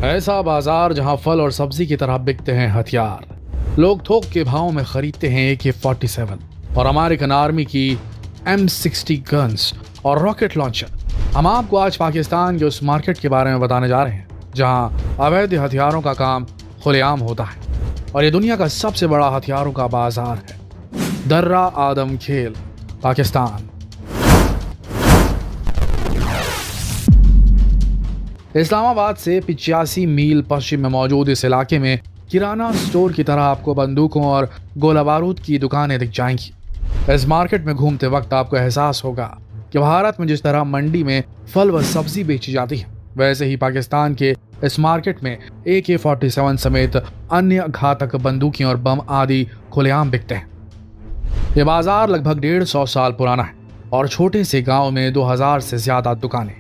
ऐसा बाजार जहां फल और सब्जी की तरह बिकते हैं हथियार, लोग थोक के भाव में खरीदते हैं AK-47 और अमेरिकन आर्मी की M60 गन्स और रॉकेट लॉन्चर। हम आपको आज पाकिस्तान के उस मार्केट के बारे में बताने जा रहे हैं जहां अवैध हथियारों का काम खुलेआम होता है और ये दुनिया का सबसे बड़ा हथियारों का बाजार है। दर्रा आदम खेल, पाकिस्तान। इस्लामाबाद से 85 मील पश्चिम में मौजूद इस इलाके में किराना स्टोर की तरह आपको बंदूकों और गोला बारूद की दुकानें दिख जाएंगी। इस मार्केट में घूमते वक्त आपको एहसास होगा कि भारत में जिस तरह मंडी में फल व सब्जी बेची जाती है, वैसे ही पाकिस्तान के इस मार्केट में AK-47 समेत अन्य घातक बंदूकें और बम आदि खुलेआम बिकते हैं। ये बाजार लगभग 150 साल पुराना है और छोटे से गांव में 2000 से ज्यादा दुकानें।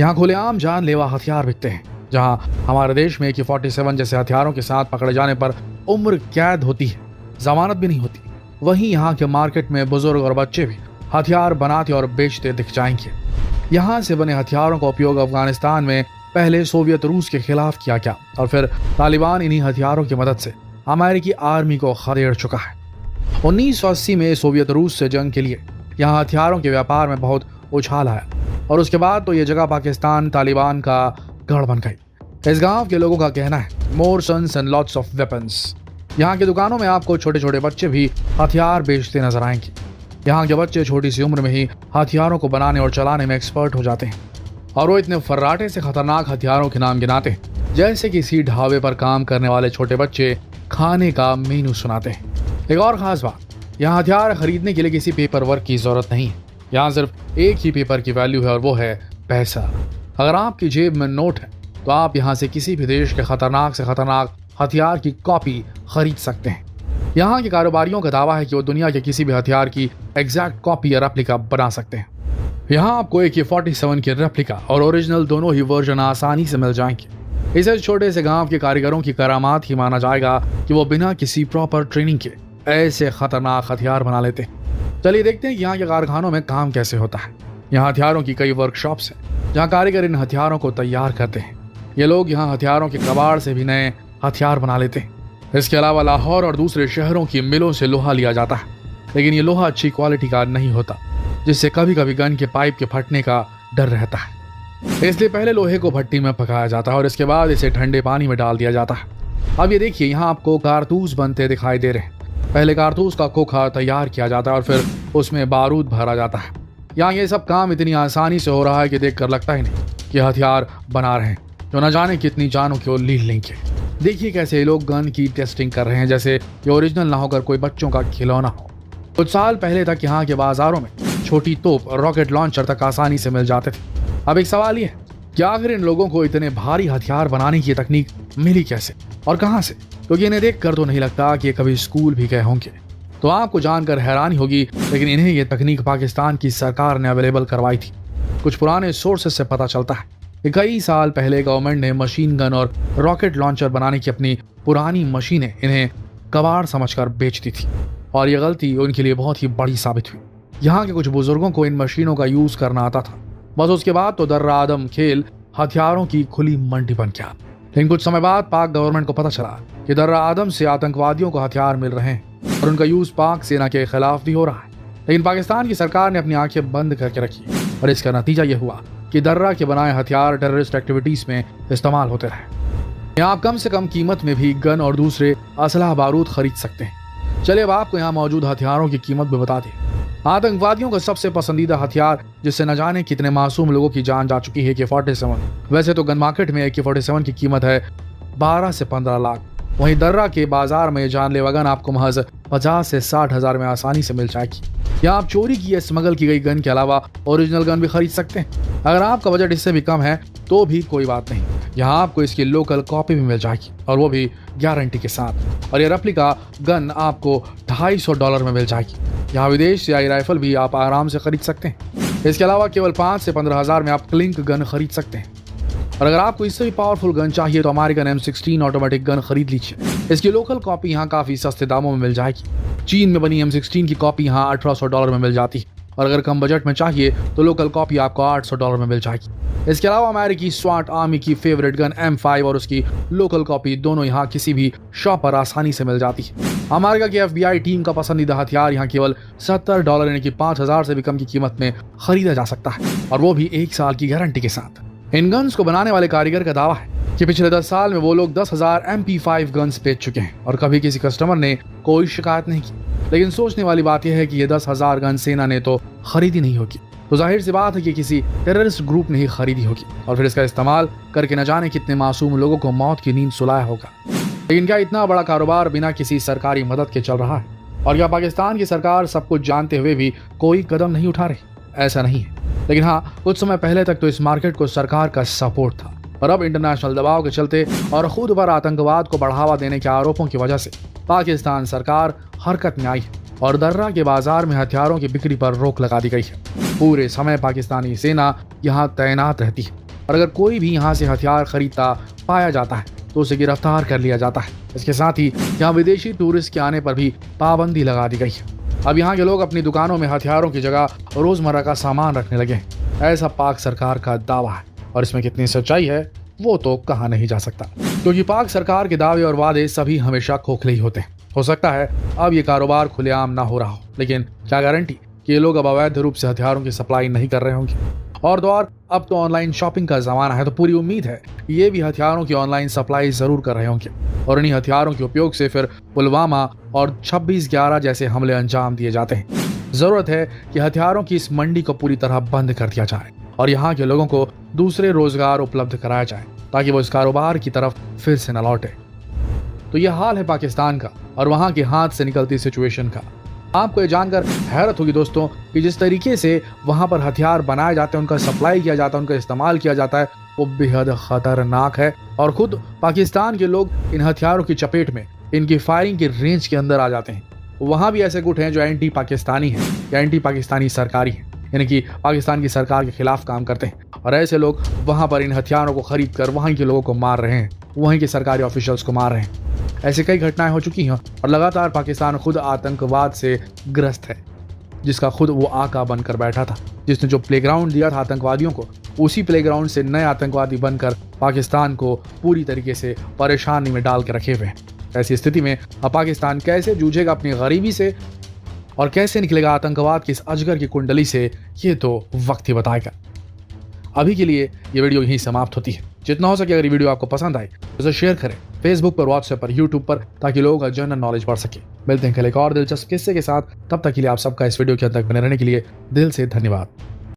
यहाँ खुलेआम जानलेवा हथियार बिकते हैं। जहां हमारे देश में AK-47 जैसे हथियारों के साथ पकड़े जाने पर उम्र कैद होती है, जमानत भी नहीं होती, वहीं यहाँ के मार्केट में बुजुर्ग और बच्चे भी हथियार बनाते और बेचते दिख जाएंगे। यहाँ से बने हथियारों का उपयोग अफगानिस्तान में पहले सोवियत रूस के खिलाफ किया गया और फिर तालिबान इन्हीं हथियारों की मदद से अमेरिकी आर्मी को खदेड़ चुका है। 1980 में सोवियत रूस से जंग के लिए यहाँ हथियारों के व्यापार में बहुत उछाल आया और उसके बाद तो ये जगह पाकिस्तान तालिबान का गढ़ बन गई। इस गांव के लोगों का कहना है more sons and lots of weapons. यहाँ की दुकानों में आपको छोटे छोटे बच्चे भी हथियार बेचते नजर आएंगे। यहाँ के बच्चे छोटी सी उम्र में ही हथियारों को बनाने और चलाने में एक्सपर्ट हो जाते हैं और वो इतने फर्राटे से खतरनाक हथियारों के नाम गिनाते हैं जैसे किसी ढाबे पर काम करने वाले छोटे बच्चे खाने का मेनू सुनाते हैं। एक और खास बात, यहाँ हथियार खरीदने के लिए किसी पेपर वर्क की जरूरत नहीं है। यहाँ सिर्फ एक ही पेपर की वैल्यू है और वो है पैसा। अगर आपकी जेब में नोट है तो आप यहाँ से किसी भी देश के खतरनाक से खतरनाक हथियार की कॉपी खरीद सकते हैं। यहाँ के कारोबारियों का दावा है कि वो दुनिया के किसी भी हथियार की एग्जैक्ट कॉपी या रेप्लिका बना सकते हैं। यहाँ आपको AK-47 के रेप्लिका और ओरिजिनल दोनों ही वर्जन आसानी से मिल जाएंगे। इसे छोटे से गांव के कारीगरों की करामात ही माना जाएगा कि वो बिना किसी प्रॉपर ट्रेनिंग के ऐसे खतरनाक हथियार बना लेते हैं। चलिए देखते हैं यहाँ के कारखानों में काम कैसे होता है। यहाँ हथियारों की कई वर्कशॉप्स हैं जहाँ कारीगर इन हथियारों को तैयार करते हैं। ये लोग यहाँ हथियारों के कबाड़ से भी नए हथियार बना लेते हैं। इसके अलावा लाहौर और दूसरे शहरों की मिलों से लोहा लिया जाता है, लेकिन ये लोहा अच्छी क्वालिटी का नहीं होता, जिससे कभी कभी गन के पाइप के फटने का डर रहता है। इसलिए पहले लोहे को भट्टी में पकाया जाता है और इसके बाद इसे ठंडे पानी में डाल दिया जाता है। अब ये देखिए, यहाँ आपको कारतूस बनते दिखाई दे रहे हैं। पहले कारतूस का खोखा तैयार किया जाता है और फिर उसमें बारूद भरा जाता है। यहाँ ये सब काम इतनी आसानी से हो रहा है कि देखकर लगता ही नहीं कि हथियार बना रहे हैं जो न जाने कितनी जानों को लील लेंगे। देखिए कैसे लोग गन की टेस्टिंग कर रहे हैं जैसे ये ओरिजिनल ना होकर कोई बच्चों का खिलौना हो। कुछ साल पहले तक यहाँ के बाजारों में छोटी तोप और रॉकेट लॉन्चर तक आसानी से मिल जाते थे। अब एक सवाल ये है कि आखिर इन लोगों को इतने भारी हथियार बनाने की तकनीक मिली कैसे और कहां से? क्योंकि इन्हें देखकर तो नहीं लगता कि ये कभी स्कूल भी गए होंगे। तो आपको जानकर हैरानी होगी, लेकिन इन्हें ये तकनीक पाकिस्तान की सरकार ने अवेलेबल करवाई थी। कुछ पुराने सोर्सेस से पता चलता है कि कई साल पहले गवर्नमेंट ने मशीन गन और रॉकेट लॉन्चर बनाने की अपनी पुरानी मशीनें इन्हें कबाड़ समझकर बेच दी थी और ये गलती उनके लिए बहुत ही बड़ी साबित हुई। यहाँ के कुछ बुजुर्गों को इन मशीनों का यूज करना आता था, बस उसके बाद तो दर्रा आदम खेल हथियारों की खुली मंडी बन गया। लेकिन कुछ समय बाद पाक गवर्नमेंट को पता चला कि दर्रा आदम से आतंकवादियों को हथियार मिल रहे हैं और उनका यूज पाक सेना के खिलाफ भी हो रहा है। लेकिन पाकिस्तान की सरकार ने अपनी आंखें बंद करके रखी और इसका नतीजा यह हुआ कि दर्रा के बनाए हथियार टेररिस्ट एक्टिविटीज में इस्तेमाल होते रहे। यहाँ आप कम से कम कीमत में भी गन और दूसरे असलहा बारूद खरीद सकते हैं। चलिए अब आपको यहाँ मौजूद हथियारों की कीमत भी बता दें। आतंकवादियों का सबसे पसंदीदा हथियार जिससे न जाने कितने मासूम लोगों की जान जा चुकी है AK-47। वैसे तो गन मार्केट में AK-47 की कीमत है 12 से 15 लाख। वहीं दर्रा के बाजार में जानलेवा गन आपको महज 50 से 60 हजार में आसानी से मिल जाएगी। यहाँ आप चोरी की या स्मगल की गई गन के अलावा ओरिजिनल गन भी खरीद सकते हैं। अगर आपका बजट इससे भी कम है तो भी कोई बात नहीं, यहाँ आपको इसकी लोकल कॉपी भी मिल जाएगी और वो भी गारंटी के साथ। और ये रेप्लिका गन आपको $250 में मिल जाएगी। यहाँ विदेश से आई राइफल भी आप आराम से खरीद सकते हैं। इसके अलावा केवल 5 से 15 हजार में आप क्लिंक गन खरीद सकते हैं। और अगर आपको इससे भी पावरफुल गन चाहिए तो अमेरिकन M16 ऑटोमेटिक गन खरीद लीजिए। इसकी लोकल कॉपी यहाँ काफी सस्ते दामों में मिल जाएगी। चीन में बनी M16 की कॉपी यहाँ $1800 में मिल जाती है और अगर कम बजट में चाहिए तो लोकल कॉपी आपको $800 में मिल जाएगी। इसके अलावा अमेरिकी स्वाट आर्मी की फेवरेट गन M5 और उसकी लोकल कॉपी दोनों यहाँ किसी भी शॉप पर आसानी से मिल जाती है। अमेरिका की FBI टीम का पसंदीदा हथियार यहाँ केवल $70 यानी कि 5,000 से भी कम की कीमत में खरीदा जा सकता है, और वो भी 1 साल की गारंटी के साथ। इन गन्स को बनाने वाले कारीगर का दावा है कि पिछले 10 साल में वो लोग 10,000 MP5 गन्स बेच चुके हैं और कभी किसी कस्टमर ने कोई शिकायत नहीं की। लेकिन सोचने वाली बात यह है कि ये 10,000 गन सेना ने तो खरीदी नहीं होगी, तो जाहिर सी बात है कि किसी टेररिस्ट ग्रुप ने ही खरीदी होगी और फिर इसका इस्तेमाल करके न जाने कितने मासूम लोगों को मौत की नींद सुलाया होगा। लेकिन क्या इतना बड़ा कारोबार बिना किसी सरकारी मदद के चल रहा है? और क्या पाकिस्तान की सरकार सब कुछ जानते हुए भी कोई कदम नहीं उठा रही? ऐसा नहीं है, लेकिन हाँ, कुछ समय पहले तक तो इस मार्केट को सरकार का सपोर्ट था, पर अब इंटरनेशनल दबाव के चलते और खुद पर आतंकवाद को बढ़ावा देने के आरोपों की वजह से पाकिस्तान सरकार हरकत में आई है और दर्रा के बाजार में हथियारों की बिक्री पर रोक लगा दी गई है। पूरे समय पाकिस्तानी सेना यहाँ तैनात रहती है और अगर कोई भी यहाँ से हथियार खरीदता पाया जाता है तो उसे गिरफ्तार कर लिया जाता है। इसके साथ ही यहाँ विदेशी टूरिस्ट के आने पर भी पाबंदी लगा दी गई है। अब यहाँ के लोग अपनी दुकानों में हथियारों की जगह रोजमर्रा का सामान रखने लगे हैं। ऐसा पाक सरकार का दावा है, और इसमें कितनी सच्चाई है वो तो कहा नहीं जा सकता, क्योंकि पाक सरकार के दावे और वादे सभी हमेशा खोखले ही होते हैं। हो सकता है अब ये कारोबार खुलेआम ना हो रहा हो, लेकिन क्या गारंटी कि ये लोग अब अवैध रूप से हथियारों की सप्लाई नहीं कर रहे होंगे। और तो और अब तो ऑनलाइन शॉपिंग का जमाना है, तो पूरी उम्मीद है ये भी हथियारों की ऑनलाइन सप्लाई जरूर कर रहे होंगे और इन्हीं हथियारों के उपयोग से फिर पुलवामा और 26/11 जैसे हमले अंजाम दिए जाते हैं। जरूरत है कि हथियारों की इस मंडी को पूरी तरह बंद कर दिया जाए और यहाँ के लोगों को दूसरे रोजगार उपलब्ध कराया जाए ताकि वो इस कारोबार की तरफ फिर से न लौटे। तो यह हाल है पाकिस्तान का और वहाँ के हाथ से निकलती सिचुएशन का। आपको ये जानकर हैरत होगी दोस्तों कि जिस तरीके से वहाँ पर हथियार बनाए जाते हैं, उनका सप्लाई किया जाता है, उनका इस्तेमाल किया जाता है, वो बेहद खतरनाक है और खुद पाकिस्तान के लोग इन हथियारों की चपेट में, इनकी फायरिंग की रेंज के अंदर आ जाते हैं। वहाँ भी ऐसे गुट हैं जो एंटी पाकिस्तानी हैं या एंटी पाकिस्तानी सरकारी हैं, यानी कि पाकिस्तान की सरकार के खिलाफ काम करते हैं, और ऐसे लोग वहाँ पर इन हथियारों को खरीद कर वहीं के लोगों को मार रहे हैं, वहीं के सरकारी ऑफिशियल्स को मार रहे हैं। ऐसे कई घटनाएं हो चुकी हैं और लगातार पाकिस्तान खुद आतंकवाद से ग्रस्त है, जिसका खुद वो आका बनकर बैठा था, जिसने जो प्लेग्राउंड दिया था आतंकवादियों को, उसी प्लेग्राउंड से नए आतंकवादी बनकर पाकिस्तान को पूरी तरीके से परेशानी में डाल के रखे हुए हैं। ऐसी स्थिति में अब पाकिस्तान कैसे जूझेगा अपनी गरीबी से और कैसे निकलेगा आतंकवाद की इस अजगर की कुंडली से, ये तो वक्त ही बताएगा। अभी के लिए ये वीडियो यहीं समाप्त होती है। जितना हो सके अगर ये वीडियो आपको पसंद आए तो इसे शेयर करें फेसबुक पर, व्हाट्सएप पर, यूट्यूब पर, ताकि लोगों का जनरल नॉलेज बढ़ सके। मिलते हैं कल एक और दिलचस्प किस्से के साथ, तब तक के लिए आप सबका इस वीडियो के अंत तक बने रहने के लिए दिल से धन्यवाद।